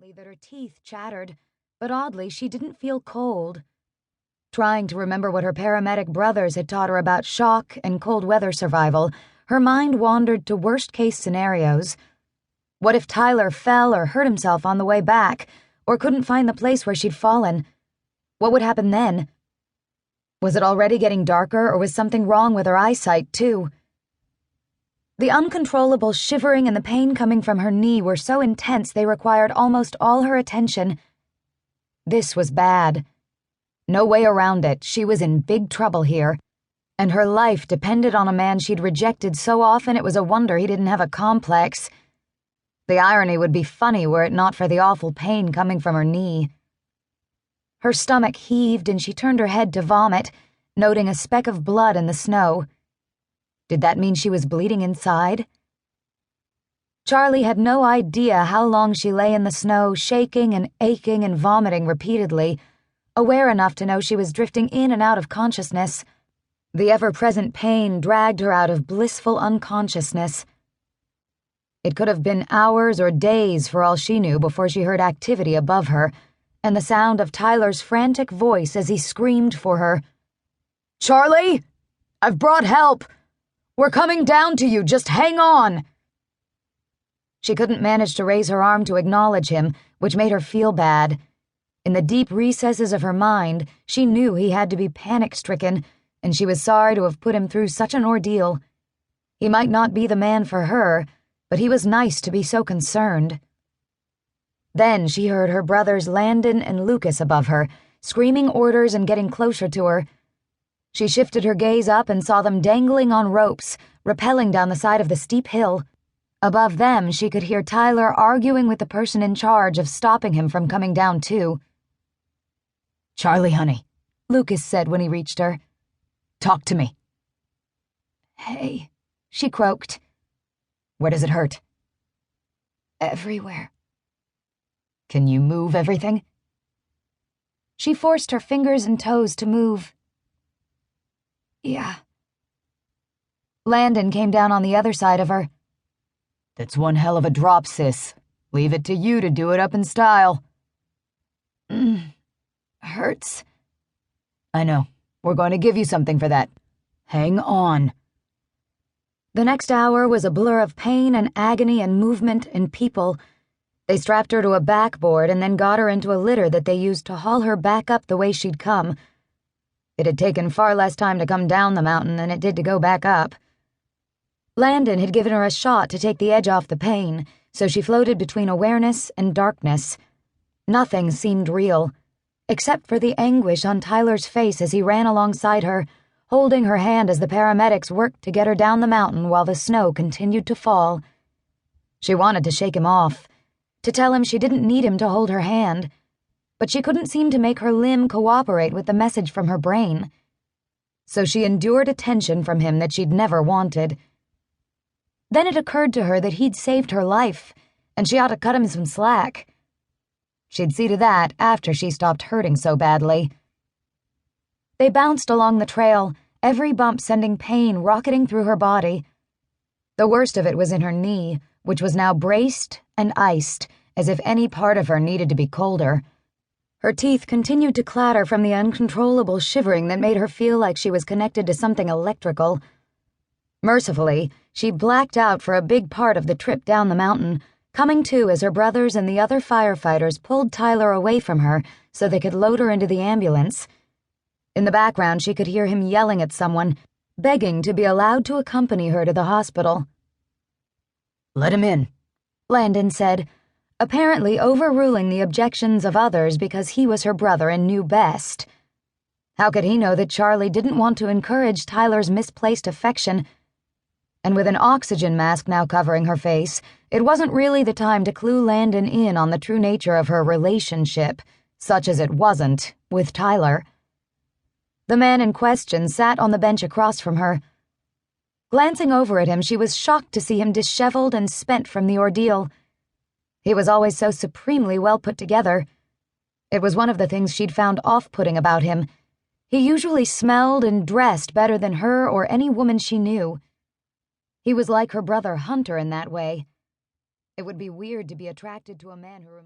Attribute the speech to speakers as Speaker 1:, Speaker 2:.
Speaker 1: violently that her teeth chattered, but oddly she didn't feel cold. Trying to remember what her paramedic brothers had taught her about shock and cold weather survival, her mind wandered to worst-case scenarios. What if Tyler fell or hurt himself on the way back, or couldn't find the place where she'd fallen? What would happen then? Was it already getting darker, or was something wrong with her eyesight, too? The uncontrollable shivering and the pain coming from her knee were so intense they required almost all her attention. This was bad. No way around it. She was in big trouble here, and her life depended on a man she'd rejected so often it was a wonder he didn't have a complex. The irony would be funny were it not for the awful pain coming from her knee. Her stomach heaved and she turned her head to vomit, noting a speck of blood in the snow. Did that mean she was bleeding inside? Charley had no idea how long she lay in the snow, shaking and aching and vomiting repeatedly, aware enough to know she was drifting in and out of consciousness. The ever-present pain dragged her out of blissful unconsciousness. It could have been hours or days for all she knew before she heard activity above her, and the sound of Tyler's frantic voice as he screamed for her. "Charley! I've brought help! We're coming down to you, just hang on!" She couldn't manage to raise her arm to acknowledge him, which made her feel bad. In the deep recesses of her mind, she knew he had to be panic-stricken, and she was sorry to have put him through such an ordeal. He might not be the man for her, but he was nice to be so concerned. Then she heard her brothers Landon and Lucas above her, screaming orders and getting closer to her. She shifted her gaze up and saw them dangling on ropes, rappelling down the side of the steep hill. Above them, she could hear Tyler arguing with the person in charge of stopping him from coming down too. "Charley, honey," Lucas said when he reached her. "Talk to me." "Hey," she croaked. "Where does it hurt?" "Everywhere." "Can you move everything?" She forced her fingers and toes to move. "Yeah." Landon came down on the other side of her. "That's one hell of a drop, sis. Leave it to you to do it up in style." Hurts." "I know. We're going to give you something for that. Hang on." The next hour was a blur of pain and agony and movement and people. They strapped her to a backboard and then got her into a litter that they used to haul her back up the way she'd come. It had taken far less time to come down the mountain than it did to go back up. Landon had given her a shot to take the edge off the pain, so she floated between awareness and darkness. Nothing seemed real, except for the anguish on Tyler's face as he ran alongside her, holding her hand as the paramedics worked to get her down the mountain while the snow continued to fall. She wanted to shake him off, to tell him she didn't need him to hold her hand, but she couldn't seem to make her limb cooperate with the message from her brain. So she endured attention from him that she'd never wanted. Then it occurred to her that he'd saved her life, and she ought to cut him some slack. She'd see to that after she stopped hurting so badly. They bounced along the trail, every bump sending pain rocketing through her body. The worst of it was in her knee, which was now braced and iced, as if any part of her needed to be colder. Her teeth continued to clatter from the uncontrollable shivering that made her feel like she was connected to something electrical. Mercifully, she blacked out for a big part of the trip down the mountain, coming to as her brothers and the other firefighters pulled Tyler away from her so they could load her into the ambulance. In the background, she could hear him yelling at someone, begging to be allowed to accompany her to the hospital. "Let him in," Landon said, apparently overruling the objections of others because he was her brother and knew best. How could he know that Charley didn't want to encourage Tyler's misplaced affection? And with an oxygen mask now covering her face, it wasn't really the time to clue Landon in on the true nature of her relationship, such as it wasn't, with Tyler. The man in question sat on the bench across from her. Glancing over at him, she was shocked to see him disheveled and spent from the ordeal. He was always so supremely well put together. It was one of the things she'd found off-putting about him. He usually smelled and dressed better than her or any woman she knew. He was like her brother Hunter in that way. It would be weird to be attracted to a man who reminded